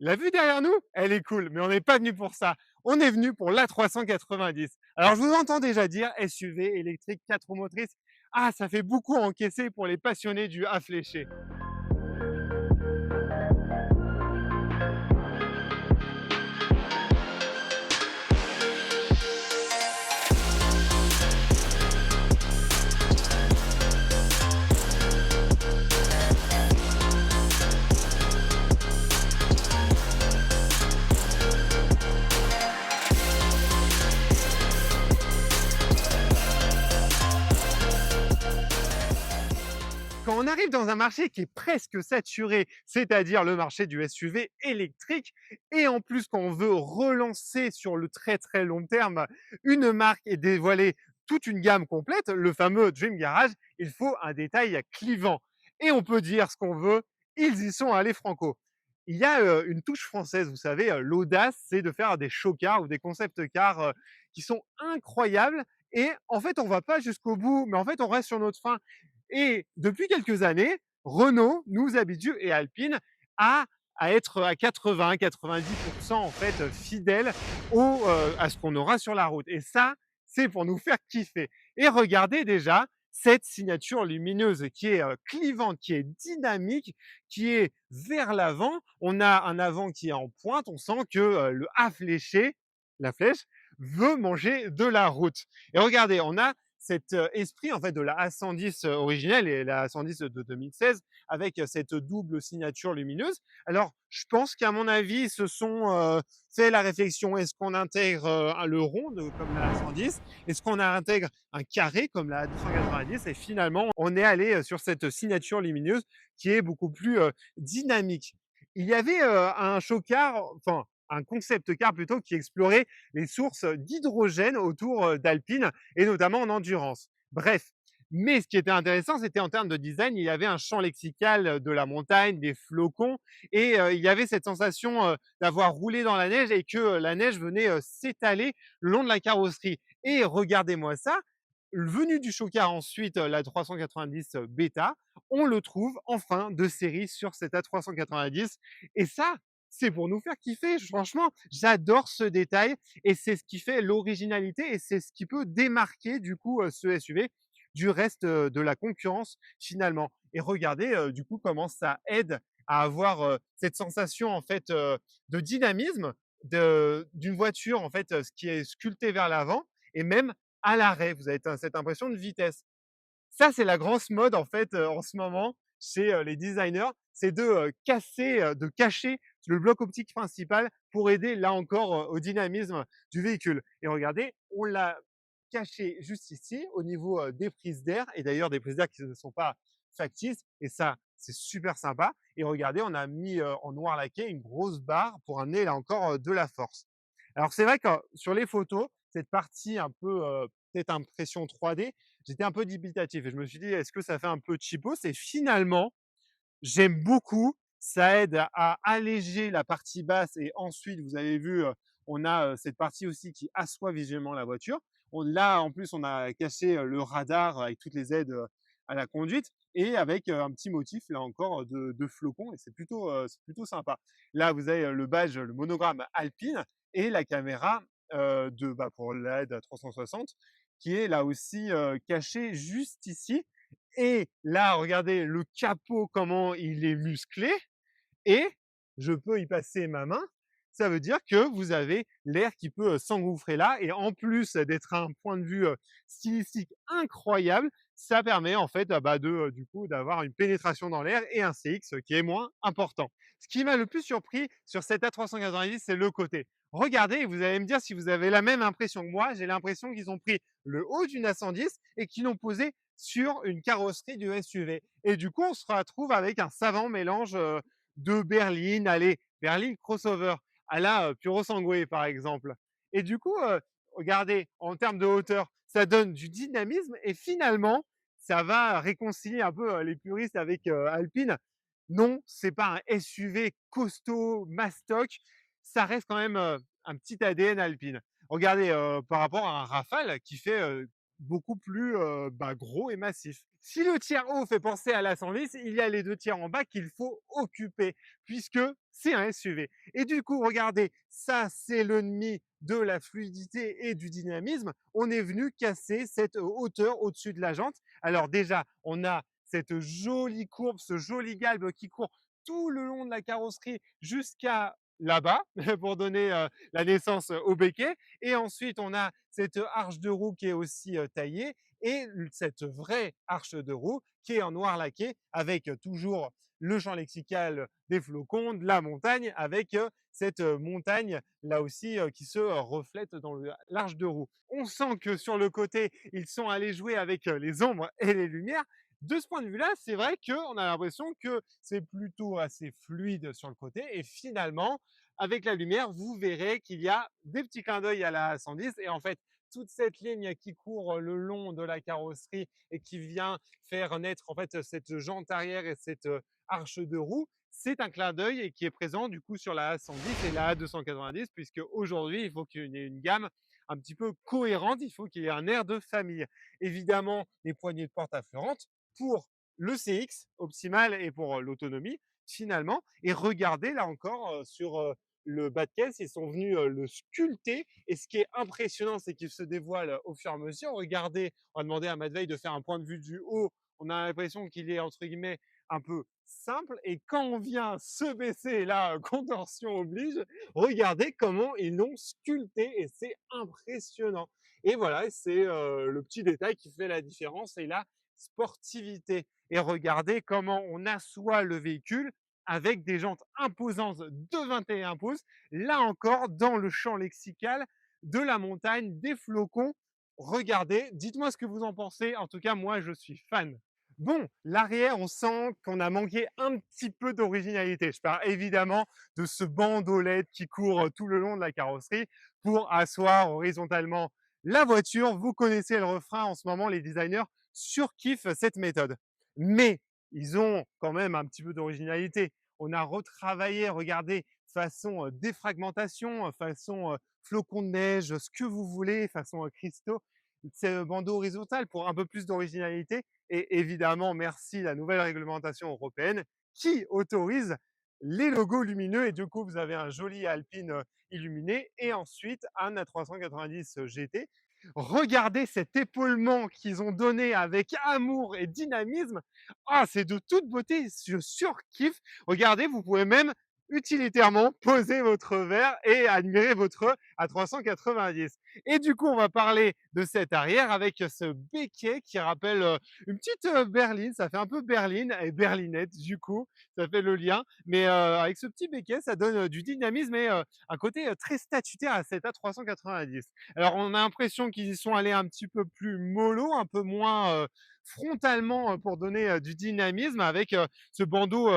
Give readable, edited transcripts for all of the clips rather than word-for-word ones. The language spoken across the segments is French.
La vue derrière nous, elle est cool, mais on n'est pas venu pour ça. On est venu pour l'A390. Alors, je vous entends déjà dire SUV électrique 4 roues motrices. Ah, ça fait beaucoup à encaisser pour les passionnés du A fléché. Quand on arrive dans un marché qui est presque saturé, c'est-à-dire le marché du SUV électrique, et en plus qu'on veut relancer sur le très très long terme une marque et dévoiler toute une gamme complète, le fameux Dream Garage, il faut un détail clivant. Et on peut dire ce qu'on veut, ils y sont allés franco. Il y a une touche française, vous savez, l'audace, c'est de faire des show cars ou des concept cars qui sont incroyables. Et en fait, on va pas jusqu'au bout, mais en fait, on reste sur notre fin. Et depuis quelques années, Renault nous habitue et Alpine à, à être à 80-90% en fait fidèles à ce qu'on aura sur la route. Et ça, c'est pour nous faire kiffer. Et regardez déjà cette signature lumineuse qui est clivante, qui est dynamique, qui est vers l'avant. On a un avant qui est en pointe. On sent que le A fléché, la flèche, veut manger de la route. Et regardez, on a cet esprit en fait de la A110 originelle et la A110 de 2016 avec cette double signature lumineuse. Alors, je pense qu'à mon avis, se sont fait la réflexion, est-ce qu'on intègre le rond comme la A110? Est-ce qu'on intègre un carré comme la A290? Et finalement, on est allé sur cette signature lumineuse qui est beaucoup plus dynamique. Il y avait un show-car, enfin un concept car plutôt, qui explorait les sources d'hydrogène autour d'Alpine et notamment en endurance. Bref, mais ce qui était intéressant, c'était en termes de design, il y avait un champ lexical de la montagne, des flocons, et il y avait cette sensation d'avoir roulé dans la neige et que la neige venait s'étaler le long de la carrosserie. Et regardez-moi ça, venu du Chocar ensuite, la 390 bêta, on le trouve enfin de série sur cette A390. Et ça, c'est pour nous faire kiffer. Franchement, j'adore ce détail et c'est ce qui fait l'originalité et c'est ce qui peut démarquer du coup ce SUV du reste de la concurrence finalement. Et regardez du coup comment ça aide à avoir cette sensation en fait de dynamisme d'une voiture en fait qui est sculptée vers l'avant et même à l'arrêt. Vous avez cette impression de vitesse. Ça, c'est la grosse mode en fait en ce moment chez les designers, c'est de casser, de cacher le bloc optique principal pour aider là encore au dynamisme du véhicule. Et regardez, on l'a caché juste ici au niveau des prises d'air et d'ailleurs des prises d'air qui ne sont pas factices et ça, c'est super sympa. Et regardez, on a mis en noir laqué une grosse barre pour amener là encore de la force. Alors c'est vrai que sur les photos, cette partie un peu peut-être impression 3D, j'étais un peu dubitatif et je me suis dit: «Est-ce que ça fait un peu cheapos?» Et finalement, j'aime beaucoup. Ça aide à alléger la partie basse et ensuite, vous avez vu, on a, cette partie aussi qui assoit visuellement la voiture. On là, en plus, on a caché, le radar avec toutes les aides, à la conduite et avec, un petit motif, là encore, de flocons et c'est plutôt sympa. Là, vous avez, le badge, le monogramme Alpine et la caméra, pour l'aide 360 qui est là aussi, cachée juste ici et là, regardez le capot, comment il est musclé et je peux y passer ma main. Ça veut dire que vous avez l'air qui peut s'engouffrer là et en plus d'être un point de vue stylistique incroyable, ça permet en fait du coup d'avoir une pénétration dans l'air et un CX qui est moins important. Ce qui m'a le plus surpris sur cette A390, c'est le côté. Regardez, vous allez me dire si vous avez la même impression que moi. J'ai l'impression qu'ils ont pris le haut d'une A110 et qu'ils l'ont posé sur une carrosserie du SUV. Et du coup, on se retrouve avec un savant mélange de berline, allez, berline crossover à la Puro Sangue par exemple. Et du coup, regardez, en termes de hauteur, ça donne du dynamisme et finalement, ça va réconcilier un peu les puristes avec Alpine. Non, c'est pas un SUV costaud, mastoc, ça reste quand même un petit ADN Alpine. Regardez, par rapport à un Rafale qui fait beaucoup plus gros et massif. Si le tiers haut fait penser à la 110, il y a les deux tiers en bas qu'il faut occuper, puisque c'est un SUV. Et du coup, regardez, ça c'est l'ennemi de la fluidité et du dynamisme. On est venu casser cette hauteur au-dessus de la jante. Alors déjà, on a cette jolie courbe, ce joli galbe qui court tout le long de la carrosserie jusqu'à là-bas pour donner la naissance au béquet. Et ensuite, on a cette arche de roue qui est aussi taillée et cette vraie arche de roue qui est en noir laqué avec toujours le champ lexical des flocons, de la montagne, avec cette montagne là aussi qui se reflète dans l'arche de roue. On sent que sur le côté, ils sont allés jouer avec les ombres et les lumières. De ce point de vue-là, c'est vrai qu'on a l'impression que c'est plutôt assez fluide sur le côté et finalement, avec la lumière, vous verrez qu'il y a des petits clins d'œil à la 110 et en fait, toute cette ligne qui court le long de la carrosserie et qui vient faire naître en fait cette jante arrière et cette arche de roue, c'est un clin d'œil et qui est présent du coup sur la A110 et la A290 puisque aujourd'hui il faut qu'il y ait une gamme un petit peu cohérente, il faut qu'il y ait un air de famille. Évidemment, les poignées de porte affleurantes pour le CX optimal et pour l'autonomie finalement. Et regardez là encore sur le bas de caisse, ils sont venus le sculpter. Et ce qui est impressionnant, c'est qu'il se dévoile au fur et à mesure. Regardez, on va demander à Matt Veil de faire un point de vue du haut. On a l'impression qu'il est entre guillemets un peu simple. Et quand on vient se baisser, là, contorsion oblige, regardez comment ils l'ont sculpté et c'est impressionnant. Et voilà, c'est le petit détail qui fait la différence et la sportivité. Et regardez comment on assoit le véhicule avec des jantes imposantes de 21 pouces, là encore dans le champ lexical de la montagne, des flocons. Regardez, dites-moi ce que vous en pensez. En tout cas, moi, je suis fan. Bon, l'arrière, on sent qu'on a manqué un petit peu d'originalité. Je parle évidemment de ce bandeau LED qui court tout le long de la carrosserie pour asseoir horizontalement la voiture. Vous connaissez le refrain en ce moment, les designers surkiffent cette méthode. Mais ils ont quand même un petit peu d'originalité. On a retravaillé, regardez, façon défragmentation, façon flocon de neige, ce que vous voulez, façon cristaux. C'est bandeau horizontal pour un peu plus d'originalité. Et évidemment, merci la nouvelle réglementation européenne qui autorise les logos lumineux. Et du coup, vous avez un joli Alpine illuminé et ensuite un A390 GT. Regardez cet épaulement qu'ils ont donné avec amour et dynamisme. Ah, c'est de toute beauté, je surkiffe. Regardez, vous pouvez même utilitairement poser votre verre et admirer votre A390. Et du coup, on va parler de cet arrière avec ce béquet qui rappelle une petite berline. Ça fait un peu berline et berlinette, du coup, ça fait le lien. Mais avec ce petit béquet, ça donne du dynamisme et un côté très statutaire à cet A390. Alors, on a l'impression qu'ils y sont allés un petit peu plus mollo, un peu moins frontalement pour donner du dynamisme avec ce bandeau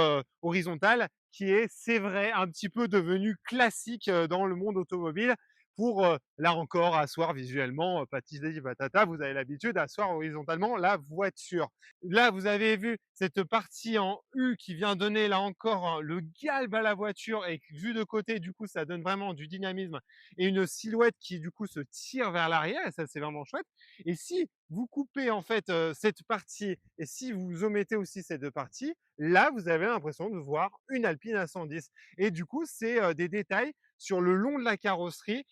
horizontal qui est, c'est vrai, un petit peu devenu classique dans le monde automobile pour, là encore, asseoir visuellement, patati patata, vous avez l'habitude d'asseoir horizontalement la voiture. Là, vous avez vu cette partie en U qui vient donner, là encore, hein, le galbe à la voiture et vu de côté, du coup, ça donne vraiment du dynamisme et une silhouette qui, du coup, se tire vers l'arrière et ça, c'est vraiment chouette. Et si vous coupez, en fait, cette partie et si vous omettez aussi ces 2 parties, là, vous avez l'impression de voir une Alpine A110 et du coup, c'est, des détails sur le long de la carrosserie,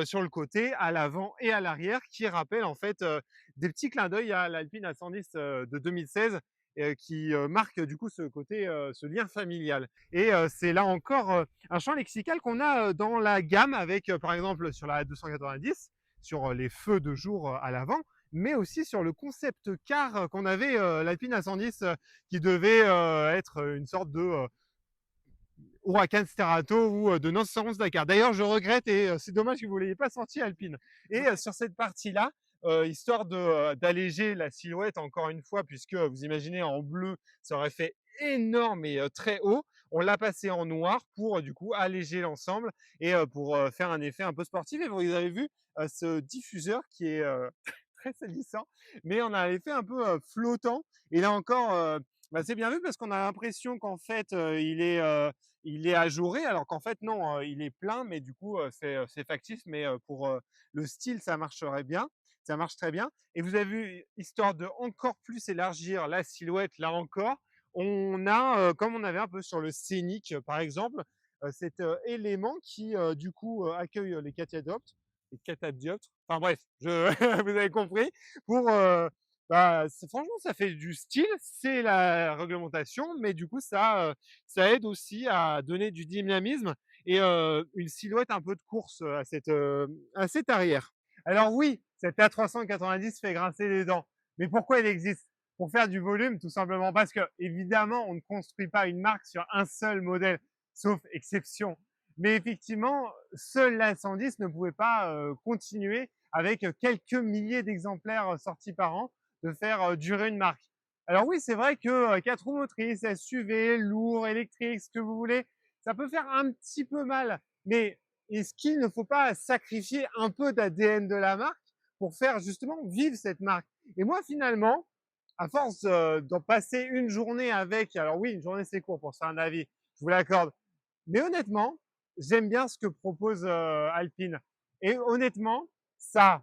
sur le côté, à l'avant et à l'arrière qui rappellent, en fait, des petits clins d'œil à l'Alpine A110, de 2016 qui marque du coup ce côté, ce lien familial. Et c'est là encore un champ lexical qu'on a dans la gamme avec, par exemple, sur la 290, sur les feux de jour à l'avant, mais aussi sur le concept car qu'on avait, l'Alpine A110 qui devait être une sorte de Huracan Sterato ou de 911 Dakar. D'ailleurs, je regrette et c'est dommage que vous ne l'ayez pas sorti Alpine. Et sur cette partie-là, histoire d'alléger la silhouette encore une fois, puisque vous imaginez en bleu, ça aurait fait énorme et très haut. On l'a passé en noir pour du coup alléger l'ensemble et pour faire un effet un peu sportif. Et vous avez vu ce diffuseur qui est très salissant, mais on a l'effet un peu flottant. Et là encore, c'est bien vu parce qu'on a l'impression qu'en fait, il est ajouré alors qu'en fait non, il est plein mais du coup, c'est factice mais pour, le style ça marcherait bien. ça marche très bien. Et vous avez vu, histoire de encore plus élargir la silhouette, là encore, on a, comme on avait un peu sur le scénic, par exemple, cet élément qui, du coup, accueille les catadioptres. Enfin bref, je vous avez compris, pour, bah, franchement, ça fait du style, c'est la réglementation, mais du coup, ça aide aussi à donner du dynamisme et une silhouette un peu de course à cet arrière. Alors oui, cette A390 fait grincer les dents, mais pourquoi elle existe? Pour faire du volume, tout simplement parce que, évidemment, on ne construit pas une marque sur un seul modèle, sauf exception. Mais effectivement, seule la 110 ne pouvait pas continuer avec quelques milliers d'exemplaires sortis par an de faire durer une marque. Alors oui, c'est vrai que 4 roues motrices, SUV, lourd, électrique, ce que vous voulez, ça peut faire un petit peu mal. Mais est-ce qu'il ne faut pas sacrifier un peu d'ADN de la marque pour faire justement vivre cette marque? Et moi, finalement, à force d'en passer une journée avec, alors oui, une journée c'est court pour se faire un avis, je vous l'accorde, mais honnêtement, j'aime bien ce que propose Alpine. Et honnêtement, ça,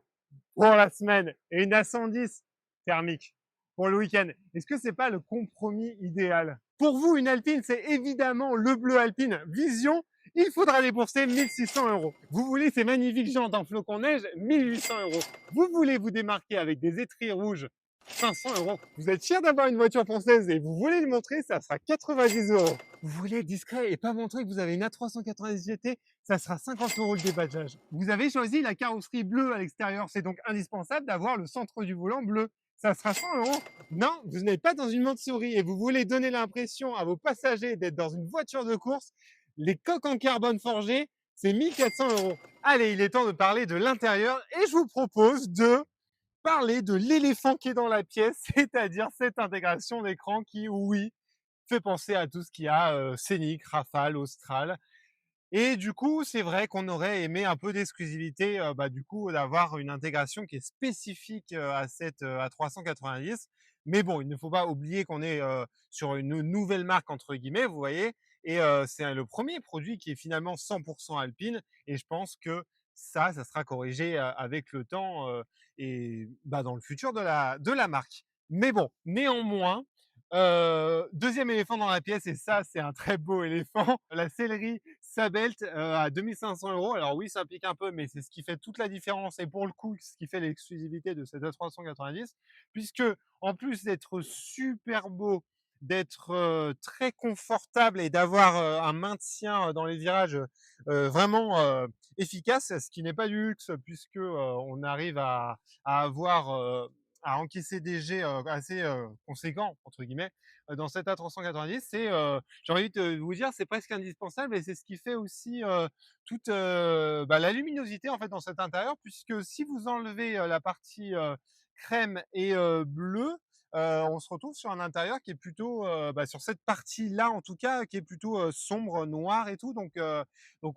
pour la semaine, et une A110 thermique pour le week-end, est-ce que c'est pas le compromis idéal? Pour vous, une Alpine, c'est évidemment le bleu Alpine Vision. Il faudra débourser 1 600 €. Vous voulez ces magnifiques jantes en flocon neige? 1 800 €. Vous voulez vous démarquer avec des étriers rouges? 500 €. Vous êtes fier d'avoir une voiture française et vous voulez le montrer? Ça sera 90 €. Vous voulez être discret et pas montrer que vous avez une A390 GT? Ça sera 50 € le débadgeage. Vous avez choisi la carrosserie bleue à l'extérieur, c'est donc indispensable d'avoir le centre du volant bleu. Ça sera 100 €. Non, vous n'êtes pas dans une monte-souris et vous voulez donner l'impression à vos passagers d'être dans une voiture de course. Les coques en carbone forgé, c'est 1 400 €. Allez, il est temps de parler de l'intérieur et je vous propose de parler de l'éléphant qui est dans la pièce, c'est-à-dire cette intégration d'écran qui, oui, fait penser à tout ce qu'il y a Scénic, Rafale, Austral. Et du coup, c'est vrai qu'on aurait aimé un peu d'exclusivité, bah, du coup, d'avoir une intégration qui est spécifique à cette A390. Mais bon, il ne faut pas oublier qu'on est sur une nouvelle marque entre guillemets, vous voyez. Et c'est le premier produit qui est finalement 100% Alpine. Et je pense que ça sera corrigé avec le temps et bah, dans le futur de la marque. Mais bon, néanmoins, deuxième éléphant dans la pièce, et ça, c'est un très beau éléphant, la sellerie Sabelt à 2 500 €. Alors oui, ça pique un peu, mais c'est ce qui fait toute la différence et pour le coup, ce qui fait l'exclusivité de cette A390, puisque en plus d'être super beau, d'être très confortable et d'avoir un maintien dans les virages vraiment efficace, ce qui n'est pas du luxe, puisque on arrive à avoir à encaisser des jets assez conséquents entre guillemets dans cette A390. C'est j'ai envie de vous dire, c'est presque indispensable et c'est ce qui fait aussi toute bah, la luminosité en fait dans cet intérieur, puisque si vous enlevez la partie crème et bleu, on se retrouve sur un intérieur qui est plutôt bah, sur cette partie là en tout cas qui est plutôt sombre, noir et tout. Donc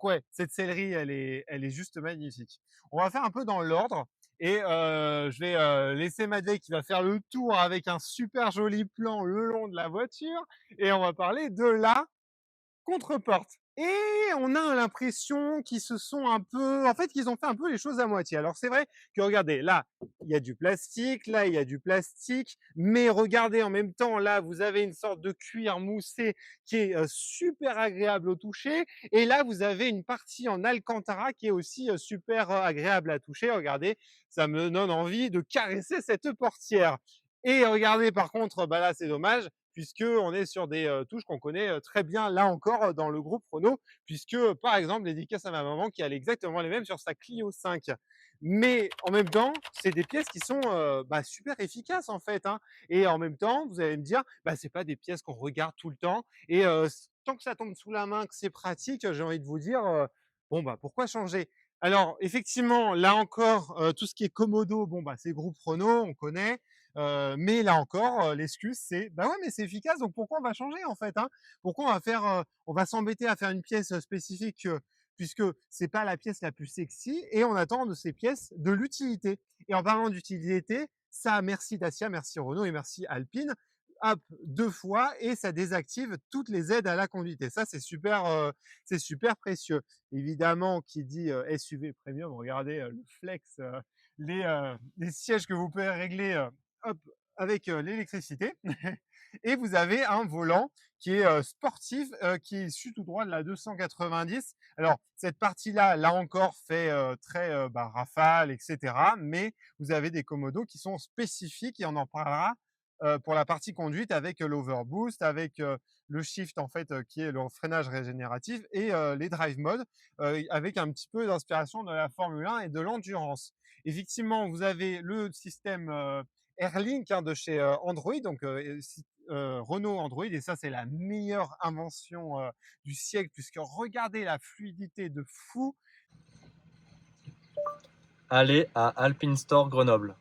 ouais, cette sellerie elle est juste magnifique. On va faire un peu dans l'ordre. Et je vais laisser Madeleine qui va faire le tour avec un super joli plan le long de la voiture et on va parler de la contreporte. Et on a l'impression qu'ils se sont un peu, en fait, qu'ils ont fait un peu les choses à moitié. Alors c'est vrai que regardez, là, il y a du plastique, là, il y a du plastique, mais regardez en même temps, là, vous avez une sorte de cuir moussé qui est super agréable au toucher, et là, vous avez une partie en alcantara qui est aussi super agréable à toucher. Regardez, ça me donne envie de caresser cette portière. Et regardez, par contre, bah là, c'est dommage, puisqu'on est sur des touches qu'on connaît très bien, là encore, dans le groupe Renault, puisque, par exemple, dédicace à ma maman qui a exactement les mêmes sur sa Clio 5. Mais en même temps, c'est des pièces qui sont bah, super efficaces, en fait. Hein. Et en même temps, vous allez me dire, bah, c'est pas des pièces qu'on regarde tout le temps. Et tant que ça tombe sous la main, que c'est pratique, j'ai envie de vous dire, bon, bah, pourquoi changer? Alors, effectivement, là encore, tout ce qui est Komodo, bon, bah, c'est groupe Renault, on connaît. Mais là encore, l'excuse c'est: «Bah, ouais, mais c'est efficace, donc pourquoi on va changer, en fait, hein? Pourquoi on va s'embêter à faire une pièce spécifique, puisque c'est pas la pièce la plus sexy et on attend de ces pièces de l'utilité». Et en parlant d'utilité, ça, merci Dacia, merci Renault et merci Alpine, hop, 2 fois et ça désactive toutes les aides à la conduite et ça, c'est super précieux. Évidemment, qui dit, SUV premium, regardez, le flex, les sièges que vous pouvez régler, hop, avec, l'électricité et vous avez un volant qui est, sportif, qui est issu tout droit de la 290. Alors cette partie-là, là encore, fait, très, rafale et cetera, mais vous avez des commodos qui sont spécifiques et on en parlera, pour la partie conduite avec l'overboost, avec, le shift en fait, qui est le freinage régénératif et les drive modes, avec un petit peu d'inspiration de la Formule 1 et de l'endurance. Effectivement, vous avez le système, Airlink, hein, de chez, Android, donc Renault Android et ça, c'est la meilleure invention, du siècle puisque regardez la fluidité de fou. Aller à Alpine Store Grenoble.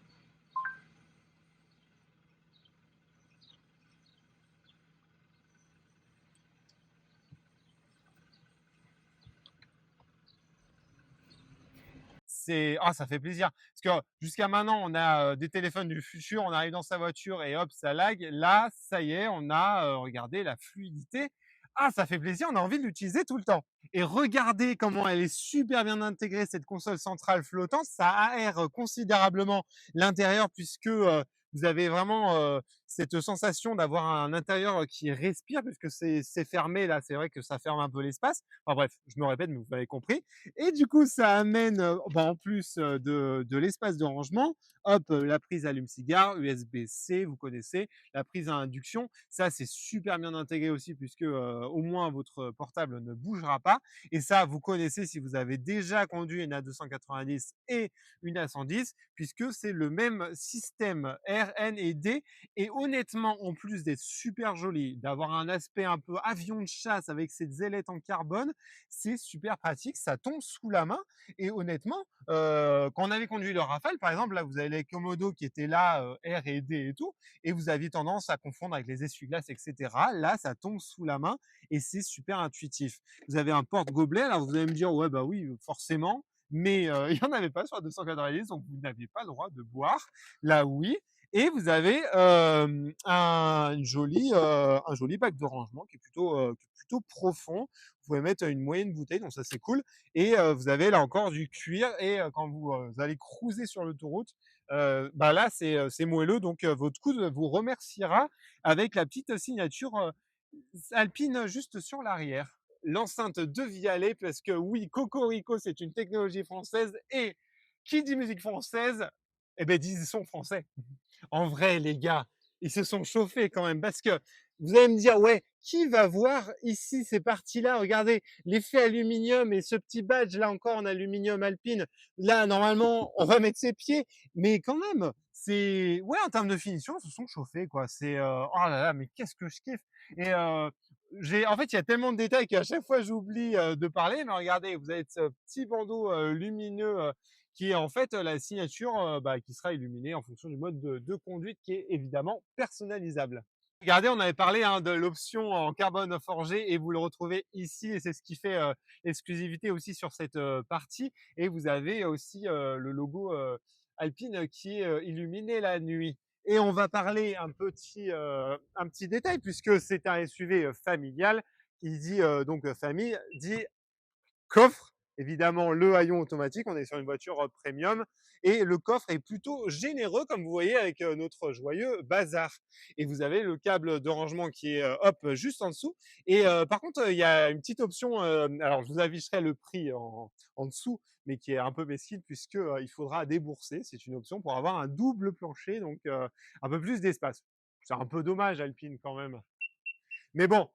Ça fait plaisir. Parce que jusqu'à maintenant, on a des téléphones du futur, on arrive dans sa voiture et hop, ça lag. Là, ça y est, on a, regardez la fluidité. Ah, ça fait plaisir, on a envie de l'utiliser tout le temps. Et regardez comment elle est super bien intégrée, cette console centrale flottante. Ça aère considérablement l'intérieur puisque vous avez vraiment cette sensation d'avoir un intérieur qui respire puisque c'est fermé. Là, c'est vrai que ça ferme un peu l'espace. Enfin bref, je me répète, mais vous m'avez compris. Et du coup, ça amène, en plus, de l'espace de rangement, hop, la prise allume-cigare, USB-C, vous connaissez, la prise à induction. Ça, c'est super bien intégré aussi puisque, au moins votre portable ne bougera pas et ça, vous connaissez si vous avez déjà conduit une A290 et une A110 puisque c'est le même système R, N et D et honnêtement, en plus d'être super joli, d'avoir un aspect un peu avion de chasse avec ces ailettes en carbone, c'est super pratique, ça tombe sous la main et honnêtement, quand on avait conduit le Rafale, par exemple, là, vous avez les commodos qui étaient là, R et D et tout et vous aviez tendance à confondre avec les essuie-glaces et cetera. Là, ça tombe sous la main et c'est super intuitif. Vous avez un porte-gobelet, alors vous allez me dire: «Ouais, bah, oui, forcément», mais il y en avait pas sur la 290 donc vous n'aviez pas le droit de boire. Là, oui et vous avez, un joli bac de rangement qui est plutôt profond. Vous pouvez mettre une moyenne bouteille, donc ça c'est cool. Et vous avez là encore du cuir et quand vous, allez cruiser sur l'autoroute, là c'est moelleux donc votre coude vous remerciera avec la petite signature, Alpine juste sur l'arrière. L'enceinte de Vialet parce que oui, Cocorico c'est une technologie française et qui dit musique française, eh beh, dit son français. En vrai, les gars, ils se sont chauffés quand même parce que vous allez me dire, ouais, qui va voir ici ces parties-là? Regardez, l'effet aluminium et ce petit badge là encore en aluminium Alpine. Là, normalement, on va mettre ses pieds, mais quand même, c'est ouais, en termes de finition, ils se sont chauffés quoi. Oh là là, mais qu'est-ce que je kiffe! Et en fait, il y a tellement de détails qu'à chaque fois j'oublie de parler. Mais regardez, vous avez ce petit bandeau lumineux qui est en fait la signature qui sera illuminée en fonction du mode de conduite qui est évidemment personnalisable. Regardez, on avait parlé hein, de l'option en carbone forgé et vous le retrouvez ici et c'est ce qui fait l'exclusivité aussi sur cette partie. Et vous avez aussi le logo Alpine qui est illuminé la nuit. Et on va parler un petit détail puisque c'est un SUV familial qui dit donc famille dit coffre, évidemment le haillon automatique, on est sur une voiture premium et le coffre est plutôt généreux comme vous voyez avec notre joyeux bazar. Et vous avez le câble de rangement qui est hop juste en dessous. Et par contre, il y a une petite option, alors je vous afficherai le prix en dessous, mais qui est un peu mesquine puisque il faudra débourser. C'est une option pour avoir un double plancher, donc un peu plus d'espace. C'est un peu dommage Alpine quand même. Mais bon,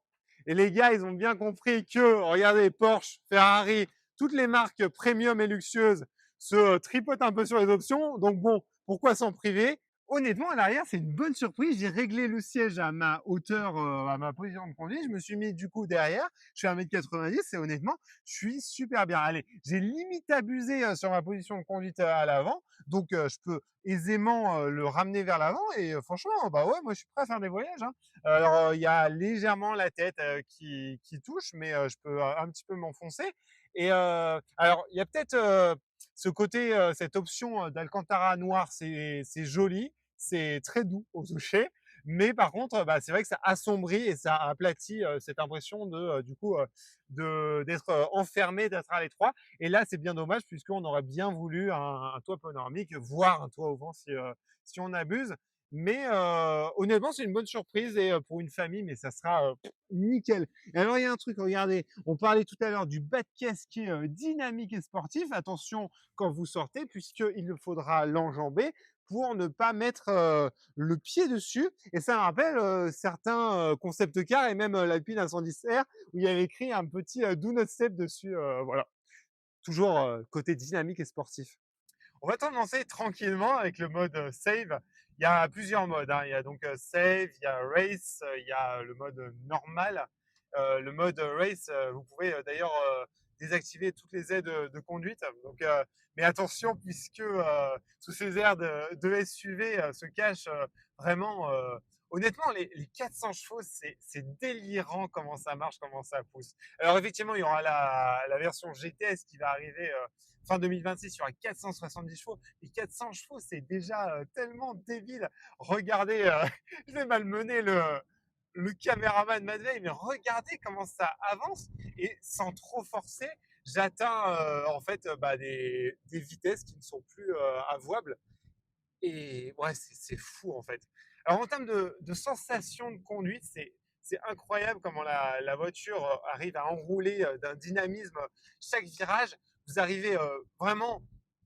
et les gars, ils ont bien compris que, regardez, Porsche, Ferrari, toutes les marques premium et luxueuses se tripotent un peu sur les options. Donc bon, pourquoi s'en priver? Honnêtement, à l'arrière, c'est une bonne surprise. J'ai réglé le siège à ma hauteur, à ma position de conduite. Je me suis mis du coup derrière. Je fais 1,90 m et honnêtement, je suis super bien. Allez, j'ai limite abusé sur ma position de conduite à l'avant. Donc, je peux aisément le ramener vers l'avant. Et franchement, bah ouais, moi, je suis prêt à faire des voyages, hein. Alors, il y a légèrement la tête qui touche, mais je peux un petit peu m'enfoncer. Et alors, il y a peut-être ce côté, cette option d'Alcantara noir, c'est joli, c'est très doux au toucher, Mais par contre, bah, c'est vrai que ça assombrit et ça aplatit, cette impression de, du coup, d'être, enfermé, d'être à l'étroit. Et là, c'est bien dommage puisqu'on aurait bien voulu un toit panoramique, voire un toit ouvrant si on abuse. Mais honnêtement, c'est une bonne surprise et pour une famille, mais ça sera, nickel. Et alors, il y a un truc, regardez, on parlait tout à l'heure du bas de caisse qui est, dynamique et sportif. Attention quand vous sortez puisqu'il faudra l'enjamber pour ne pas mettre, le pied dessus. Et ça me rappelle, certains, concept cars et même, l'Alpine A110R où il y avait écrit un petit, do not step dessus, voilà. Toujours, côté dynamique et sportif. On va commencer tranquillement avec le mode save. Il y a plusieurs modes, hein. Il y a donc save, il y a race, il y a le mode normal. Le mode race, vous pouvez d'ailleurs désactiver toutes les aides de conduite. Donc, mais attention, puisque sous ces airs de SUV se cachent vraiment. Honnêtement, les 400 chevaux, c'est délirant comment ça marche, comment ça pousse. Alors effectivement, il y aura la version GTS qui va arriver fin 2026, il y aura 470 chevaux. Et 400 chevaux, c'est déjà tellement débile. Regardez, je vais malmener le caméraman Madeleine, mais regardez comment ça avance et sans trop forcer, j'atteins en fait bah, des vitesses qui ne sont plus avouables. Et ouais, c'est fou en fait. Alors en termes de sensation de conduite, c'est incroyable comment la voiture arrive à enrouler d'un dynamisme chaque virage. Vous arrivez vraiment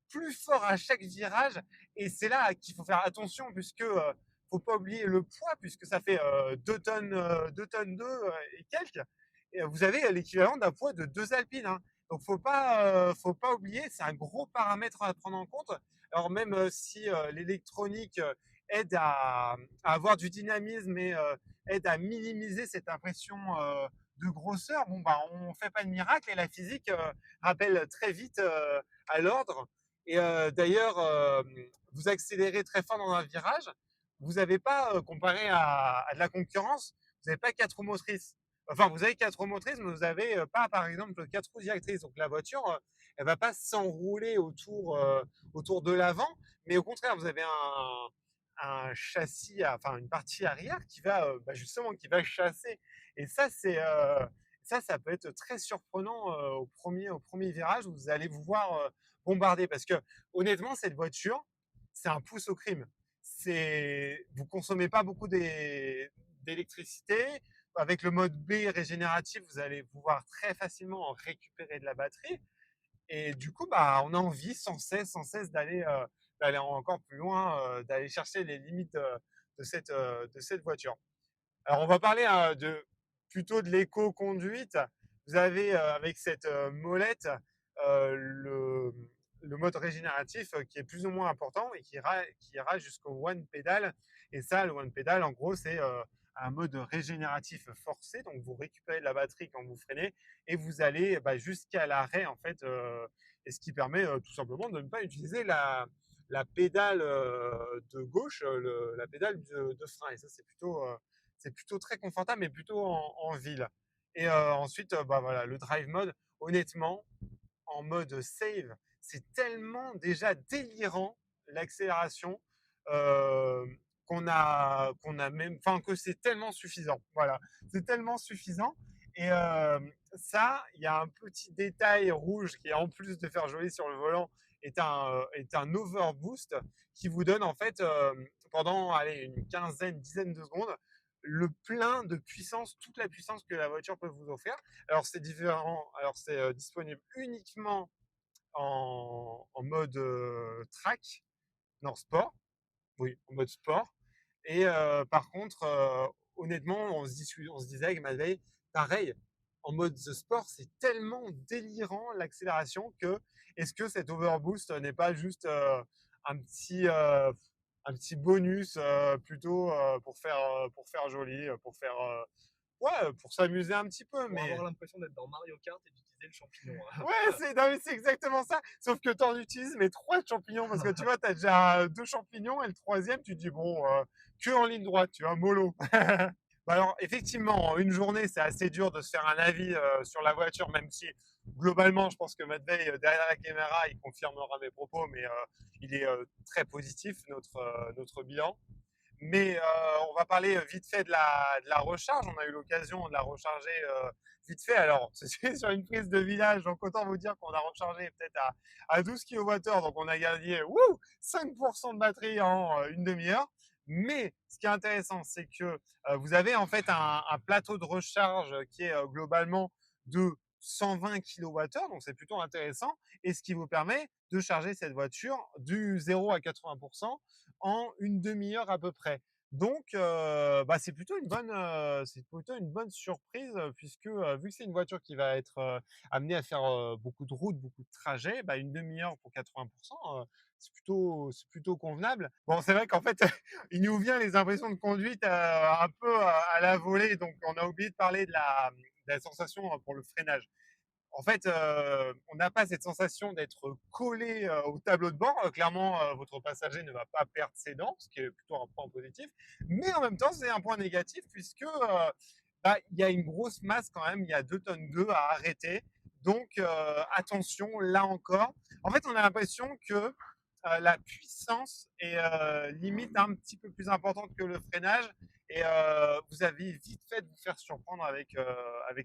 plus fort à chaque virage et c'est là qu'il faut faire attention puisque faut pas oublier le poids puisque ça fait 2 tonnes, 2 tonnes 2 et quelques. Et vous avez l'équivalent d'un poids de 2 Alpines, hein. Donc faut pas oublier, c'est un gros paramètre à prendre en compte. Alors même si l'électronique aide à avoir du dynamisme et aide à minimiser cette impression de grosseur, bon bah on fait pas de miracle et la physique rappelle très vite à l'ordre. Et d'ailleurs, vous accélérez très fort dans un virage, vous n'avez pas comparé à de la concurrence, vous n'avez pas 4 roues motrices. Enfin, vous avez 4 roues motrices, mais vous n'avez pas, par exemple, 4 roues directrices. Donc la voiture, elle va pas s'enrouler autour de l'avant, mais au contraire, vous avez un châssis, enfin une partie arrière qui va bah, justement qui va chasser. Et ça, ça peut être très surprenant au premier virage où vous allez vous voir bombarder. Parce que honnêtement, cette voiture, c'est un pouce au crime. Vous consommez pas beaucoup d'électricité. Avec le mode B régénératif, vous allez pouvoir très facilement récupérer de la batterie. Et du coup, bah, on a envie sans cesse d'aller encore plus loin, d'aller chercher les limites de cette voiture. Alors, on va parler plutôt de l'éco-conduite. Vous avez avec cette molette euh, le, le mode régénératif qui est plus ou moins important et qui ira jusqu'au one pedal. Et ça, le one pedal, en gros, c'est un mode régénératif forcé. Donc, vous récupérez de la batterie quand vous freinez et vous allez bah, jusqu'à l'arrêt, en fait. Et ce qui permet tout simplement de ne pas utiliser la pédale de gauche, la pédale de frein. Et ça, c'est plutôt très confortable, mais plutôt en ville. Et ensuite, bah voilà, le drive mode, honnêtement, en mode save, c'est tellement déjà délirant l'accélération euh, qu'on a même, enfin que c'est tellement suffisant. Voilà, c'est tellement suffisant. Et ça, il y a un petit détail rouge qui, en plus de faire joli sur le volant, est un overboost qui vous donne en fait pendant allez, une quinzaine, dizaine de secondes le plein de puissance, toute la puissance que la voiture peut vous offrir. Alors c'est différent, alors c'est disponible uniquement en mode track, non sport, oui, en mode sport. Et par contre, honnêtement, on se disait avec Madeleine, pareil, en mode sport, c'est tellement délirant l'accélération que est-ce que cet overboost n'est pas juste un petit euh, un petit bonus plutôt pour faire joli, ouais, pour s'amuser un petit peu, Pour mais avoir l'impression d'être dans Mario Kart et d'utiliser le champignon. ouais, non, mais c'est exactement ça. Sauf que tu en utilises mais 3 champignons parce que tu vois, tu as déjà 2 champignons et le troisième, tu te dis bon, que en ligne droite, tu vois, mollo. Bah alors effectivement, en une journée, c'est assez dur de se faire un avis sur la voiture, même si globalement, je pense que Matvey, derrière la caméra, il confirmera mes propos, mais il est très positif, notre bilan. Mais on va parler vite fait de la recharge. On a eu l'occasion de la recharger vite fait. Alors, c'est sur une prise de village, donc autant vous dire qu'on a rechargé peut-être à 12 kWh, donc on a gagné 5% de batterie en une demi-heure. Mais ce qui est intéressant, c'est que vous avez en fait un plateau de recharge qui est globalement de 120 kWh, donc c'est plutôt intéressant, et ce qui vous permet de charger cette voiture du 0 à 80% en une demi-heure à peu près. Donc, c'est plutôt une bonne surprise puisque vu que c'est une voiture qui va être amenée à faire beaucoup de routes, beaucoup de trajets, bah, une demi-heure pour 80%, c'est plutôt convenable. Bon, c'est vrai qu'en fait, il nous vient les impressions de conduite un peu à la volée, donc on a oublié de parler de la sensation pour le freinage. En fait, on n'a pas cette sensation d'être collé au tableau de bord. Clairement, votre passager ne va pas perdre ses dents, ce qui est plutôt un point positif. Mais en même temps, c'est un point négatif puisque bah, il y a une grosse masse quand même. Il y a 2 tonnes 2 à arrêter. Donc attention, là encore. En fait, on a l'impression que la puissance est limite un petit peu plus importante que le freinage. Et vous avez vite fait de vous faire surprendre avec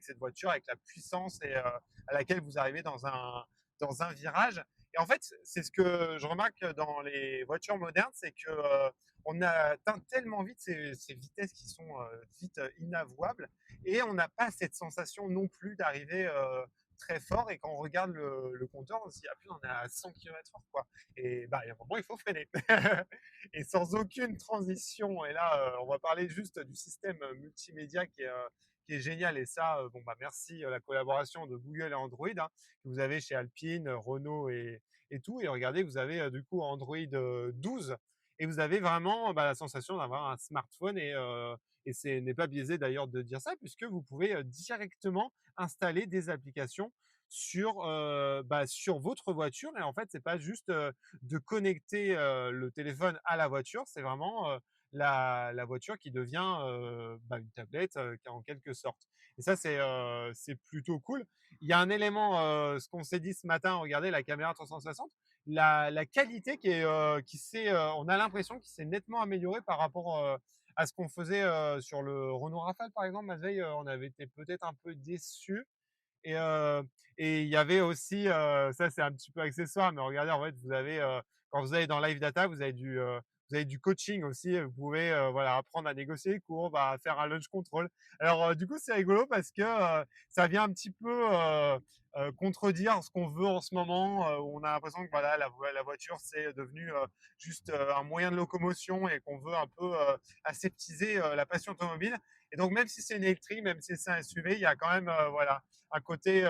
cette voiture, avec la puissance et à laquelle vous arrivez dans un virage. Et en fait, c'est ce que je remarque dans les voitures modernes, c'est que on atteint tellement vite ces vitesses qui sont vite inavouables, et on n'a pas cette sensation non plus d'arriver très fort. Et quand on regarde le compteur, on se dit ah putain, on est à 100 km/h quoi. Et bah il y a un moment il faut freiner. Et sans aucune transition. Et là, on va parler juste du système multimédia qui est génial. Et ça, bon, bah, merci la collaboration de Google et Android que vous avez chez Alpine, Renault et tout. Et regardez, vous avez du coup Android 12 et vous avez vraiment la sensation d'avoir un smartphone. Et ce n'est pas biaisé d'ailleurs de dire ça, puisque vous pouvez directement installer des applications sur votre voiture. Et en fait, c'est pas juste de connecter le téléphone à la voiture, c'est vraiment la voiture qui devient une tablette en quelque sorte. Et ça, c'est plutôt cool. Il y a un élément, ce qu'on s'est dit ce matin, regardez la caméra 360, la qualité on a l'impression qu'il s'est nettement améliorée par rapport à ce qu'on faisait sur le Renault Rafale, par exemple. Matvei, on avait été peut-être un peu déçus. Et, et il y avait aussi, ça c'est un petit peu accessoire, mais regardez, en fait, quand vous allez dans Live Data, vous avez du coaching aussi. Vous pouvez voilà, apprendre à négocier les courbes, à faire un launch control. Alors, du coup, c'est rigolo parce que ça vient un petit peu contredire ce qu'on veut en ce moment, où on a l'impression que voilà, la voiture, c'est devenu juste un moyen de locomotion et qu'on veut un peu aseptiser la passion automobile. Et donc, même si c'est une électrique, même si c'est un SUV, il y a quand même voilà, un côté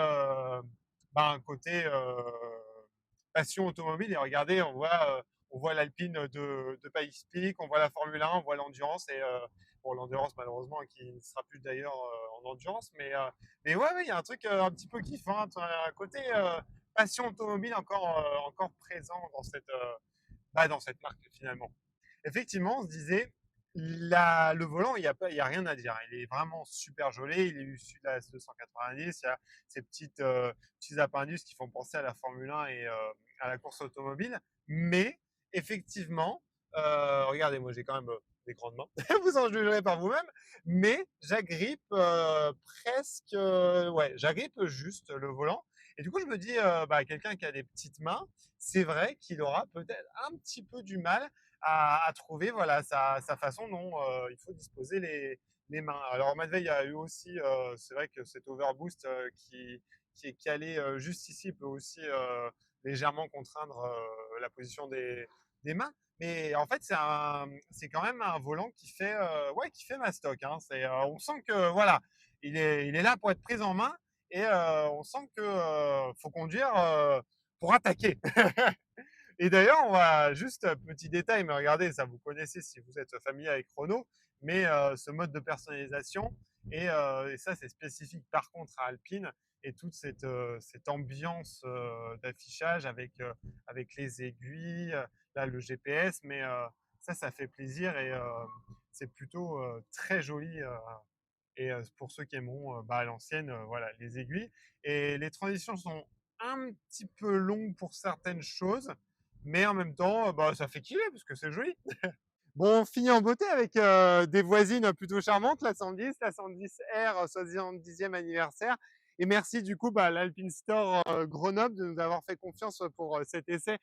passion automobile. Et regardez, on voit l'Alpine de Pikes Peak, on voit la Formule 1, on voit l'endurance. Et bon, l'endurance malheureusement qui ne sera plus d'ailleurs en endurance, mais ouais, il y a un truc un petit peu kiffant, un côté passion automobile encore présent dans cette marque finalement. Effectivement, on se disait, le volant, il y a rien à dire. Il est vraiment super joli. Il est issu de la S290. Il y a ces petits appendices qui font penser à la Formule 1 et à la course automobile. Mais effectivement, regardez, moi j'ai quand même des grandes mains. Vous en jugerez par vous-même. Mais j'agrippe presque, ouais, j'agrippe juste le volant. Et du coup, je me dis, quelqu'un qui a des petites mains, c'est vrai qu'il aura peut-être un petit peu du mal à trouver voilà, sa façon dont il faut disposer les mains. Alors, Matvei, il y a eu aussi, c'est vrai que cet overboost qui est calé juste ici peut aussi légèrement contraindre la position des mains. Mais en fait, c'est quand même un volant qui fait mastoc. Hein. On sent que voilà, il est là pour être pris en main, et on sent que faut conduire pour attaquer. Et d'ailleurs, on va juste petit détail, mais regardez, ça vous connaissez si vous êtes familier avec Renault, mais ce mode de personnalisation, et ça c'est spécifique par contre à Alpine, et toute cette ambiance d'affichage avec les aiguilles, là le GPS, mais ça fait plaisir. Et c'est plutôt très joli. Et pour ceux qui aimeront à l'ancienne, voilà, les aiguilles. Et les transitions sont un petit peu longues pour certaines choses, mais en même temps, ça fait kiffer parce que c'est joli. Bon, on finit en beauté avec, des voisines plutôt charmantes, la 110, la 110R, soi-disant 10e anniversaire et merci du coup, bah, à l'Alpine Store, Grenoble de nous avoir fait confiance, pour, cet essai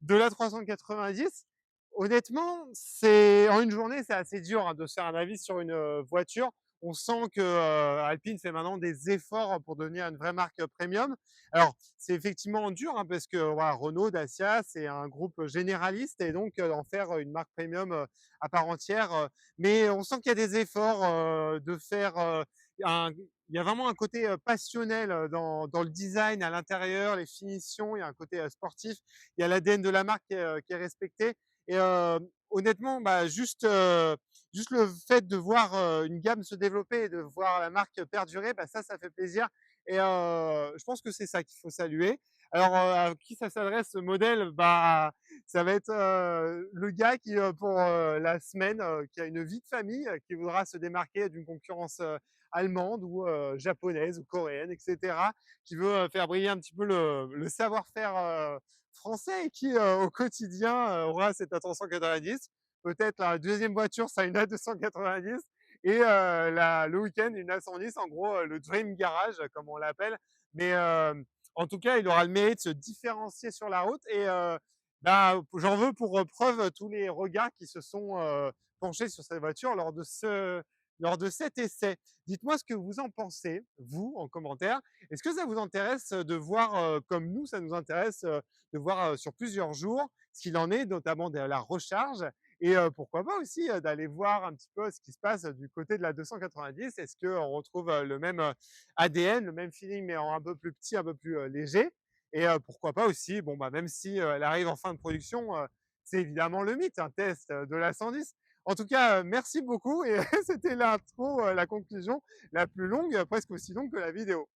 de la 390. Honnêtement, c'est en une journée, c'est assez dur, hein, de se faire un avis sur une, voiture. On sent que, Alpine fait maintenant des efforts pour devenir une vraie marque, premium. Alors, c'est effectivement dur, hein, parce que, voilà, Renault, Dacia, c'est un groupe généraliste et donc, en faire, une marque premium, à part entière, mais on sent qu'il y a des efforts, de faire, un il y a vraiment un côté, passionnel, dans le design à l'intérieur, les finitions, il y a un côté, sportif. Il y a l'ADN de la marque qui est respecté et honnêtement, bah, juste le fait de voir, une gamme se développer et de voir la marque perdurer, bah, ça fait plaisir et je pense que c'est ça qu'il faut saluer. Alors, à qui ça s'adresse ce modèle? Bah, ça va être, le gars qui, pour, la semaine, qui a une vie de famille, qui voudra se démarquer d'une concurrence, allemande ou, japonaise ou coréenne et cetera, qui veut, faire briller un petit peu le savoir-faire, français et qui, au quotidien, aura cette attention 90. Peut-être la deuxième voiture sera une A290 et le week-end une A110, en gros, le dream garage comme on l'appelle. Mais en tout cas, il aura le mérite de se différencier sur la route et bah, j'en veux pour preuve tous les regards qui se sont penchés sur cette voiture lors de cet essai. Dites-moi ce que vous en pensez, vous, en commentaire. Est-ce que ça vous intéresse de voir, comme nous, ça nous intéresse, de voir, sur plusieurs jours ce qu'il en est, notamment de la recharge et pourquoi pas aussi, d'aller voir un petit peu ce qui se passe du côté de la 290. Est-ce qu'on retrouve, le même, ADN, le même feeling, mais en un peu plus petit, un peu plus, léger et pourquoi pas aussi, bon, bah, même si, elle arrive en fin de production, c'est évidemment le mythe, un test, de la 110. En tout cas, merci beaucoup et c'était l'intro, la conclusion la plus longue, presque aussi longue que la vidéo.